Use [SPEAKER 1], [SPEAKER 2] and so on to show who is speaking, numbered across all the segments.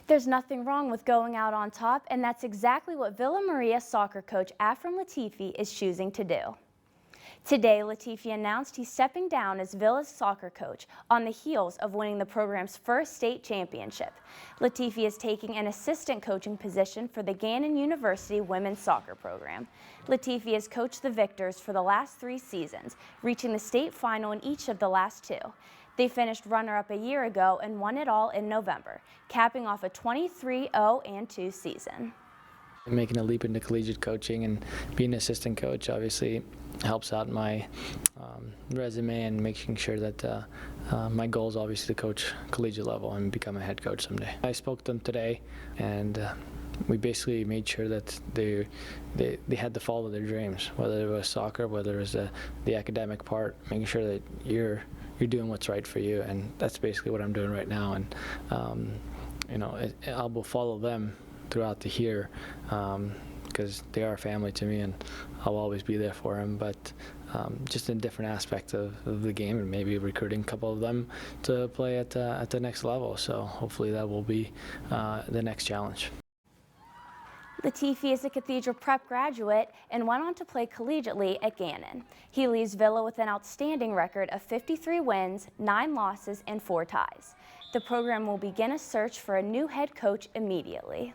[SPEAKER 1] There's nothing wrong with going out on top, and that's exactly what Villa Maria soccer coach Afram Latifi is choosing to do. Today, Latifi announced he's stepping down as Villa's soccer coach on the heels of winning the program's first state championship. Latifi is taking an assistant coaching position for the Gannon University women's soccer program. Latifi has coached the Victors for the last 3 seasons, reaching the state final in each of the last 2. They finished runner-up a year ago and won it all in November, capping off a 23-0-2 season.
[SPEAKER 2] Making a leap into collegiate coaching and being an assistant coach obviously helps out my resume and making sure that my goal is obviously to coach collegiate level and become a head coach someday. I spoke to them today, and we basically made sure that they had to follow their dreams, whether it was soccer, whether it was the academic part, making sure that you're doing what's right for you, and that's basically what I'm doing right now. And I will follow them throughout the year because they are family to me, and I'll always be there for them, but just in different aspects of the game, and maybe recruiting a couple of them to play at the next level. So hopefully that will be the next challenge.
[SPEAKER 1] Latifi is a Cathedral Prep graduate and went on to play collegiately at Gannon. He leaves Villa with an outstanding record of 53 wins, 9 losses, and 4 ties. The program will begin a search for a new head coach immediately.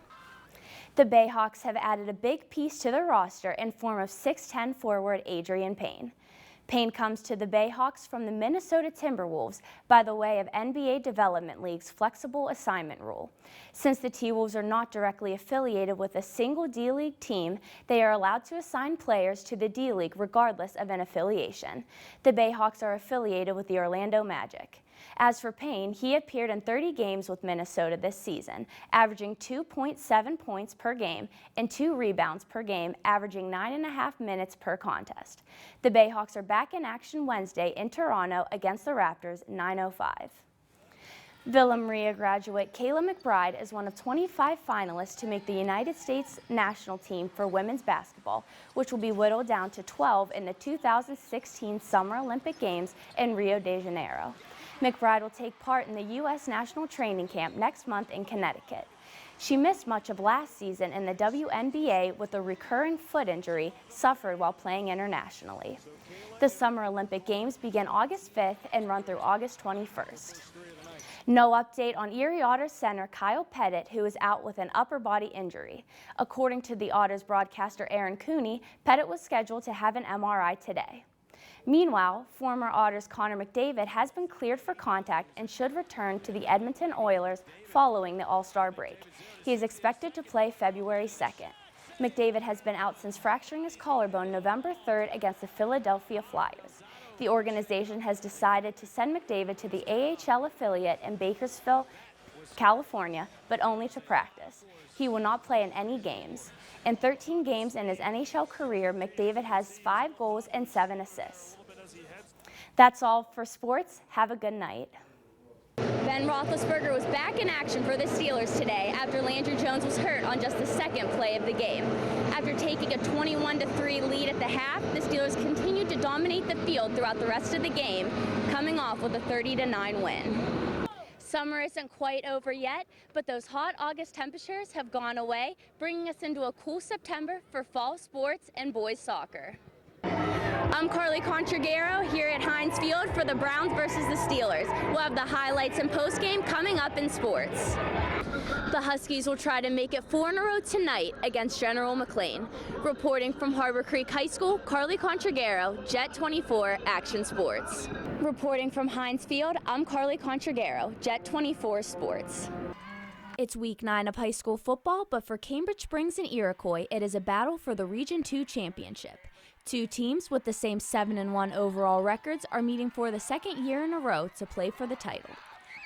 [SPEAKER 1] The Bayhawks have added a big piece to their roster in form of 6'10" forward Adrian Payne. Payne comes to the Bayhawks from the Minnesota Timberwolves by the way of NBA Development League's flexible assignment rule. Since the T-Wolves are not directly affiliated with a single D-League team, they are allowed to assign players to the D-League regardless of an affiliation. The Bayhawks are affiliated with the Orlando Magic. As for Payne, he appeared in 30 games with Minnesota this season, averaging 2.7 points per game and 2 rebounds per game, averaging 9.5 minutes per contest. The Bayhawks are back in action Wednesday in Toronto against the Raptors, 9:05. Villa Maria graduate Kayla McBride is one of 25 finalists to make the United States national team for women's basketball, which will be whittled down to 12 in the 2016 Summer Olympic Games in Rio de Janeiro. McBride will take part in the U.S. National Training Camp next month in Connecticut. She missed much of last season in the WNBA with a recurring foot injury suffered while playing internationally. The Summer Olympic Games begin August 5th and run through August 21st. No update on Erie Otters center Kyle Pettit, who is out with an upper body injury. According to the Otters broadcaster Aaron Cooney, Pettit was scheduled to have an MRI today. Meanwhile, former Otters Connor McDavid has been cleared for contact and should return to the Edmonton Oilers following the All-Star break. He is expected to play February 2nd. McDavid has been out since fracturing his collarbone November 3rd against the Philadelphia Flyers. The organization has decided to send McDavid to the AHL affiliate in Bakersfield, California, but only to practice. He will not play in any games. In 13 games in his NHL career, McDavid has 5 goals and 7 assists. That's all for sports. Have a good night. Ben Roethlisberger was back in action for the Steelers today after Landry Jones was hurt on just the 2nd play of the game. After taking a 21-3 lead at the half, the Steelers continued to dominate the field throughout the rest of the game, coming off with a 30-9 win. Summer isn't quite over yet, but those hot August temperatures have gone away, bringing us into a cool September for fall sports and boys soccer. I'm Carly.contraguerro here at Heinz Field for the Browns versus the Steelers. We'll have the highlights and postgame coming up in sports. The Huskies will try to make it 4 in a row tonight against General McLean. Reporting from Harbor Creek High School, Carly.contraguerro, JET-24 Action Sports. Reporting from Heinz Field, I'm Carly.contraguerro, JET-24 Sports. It's week 9 of high school football, but for Cambridge Springs and Iroquois, it is a battle for the Region 2 championship. 2 teams with the same 7-1 overall records are meeting for the 2nd year in a row to play for the title.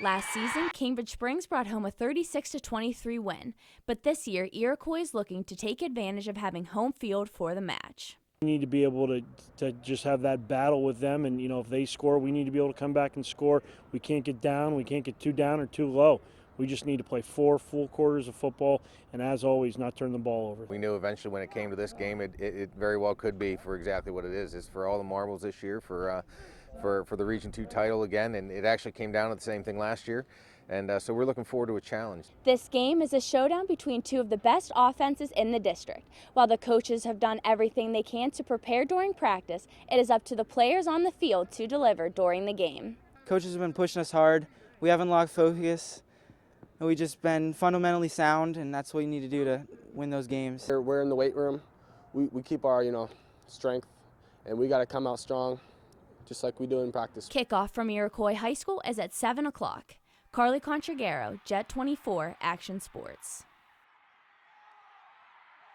[SPEAKER 1] Last season, Cambridge Springs brought home a 36-23 win, but this year, Iroquois is looking to take advantage of having home field for the match.
[SPEAKER 3] We need to be able to just have that battle with them, and if they score, we need to be able to come back and score. We can't get down, we can't get too down or too low. We just need to play 4 full quarters of football, and as always, not turn the ball over.
[SPEAKER 4] We knew eventually when it came to this game, it very well could be for exactly what it is. It's for all the marbles this year for the Region 2 title again, and it actually came down to the same thing last year. And so we're looking forward to a challenge.
[SPEAKER 1] This game is a showdown between two of the best offenses in the district. While the coaches have done everything they can to prepare during practice, it is up to the players on the field to deliver during the game.
[SPEAKER 5] Coaches have been pushing us hard. We haven't lost focus. We've just been fundamentally sound, and that's what you need to do to win those games.
[SPEAKER 6] We're in the weight room. We keep our, strength, and we got to come out strong, just like we do in practice.
[SPEAKER 1] Kickoff from Iroquois High School is at 7 o'clock. Carly.contraguerro, WJET-TV, Action Sports.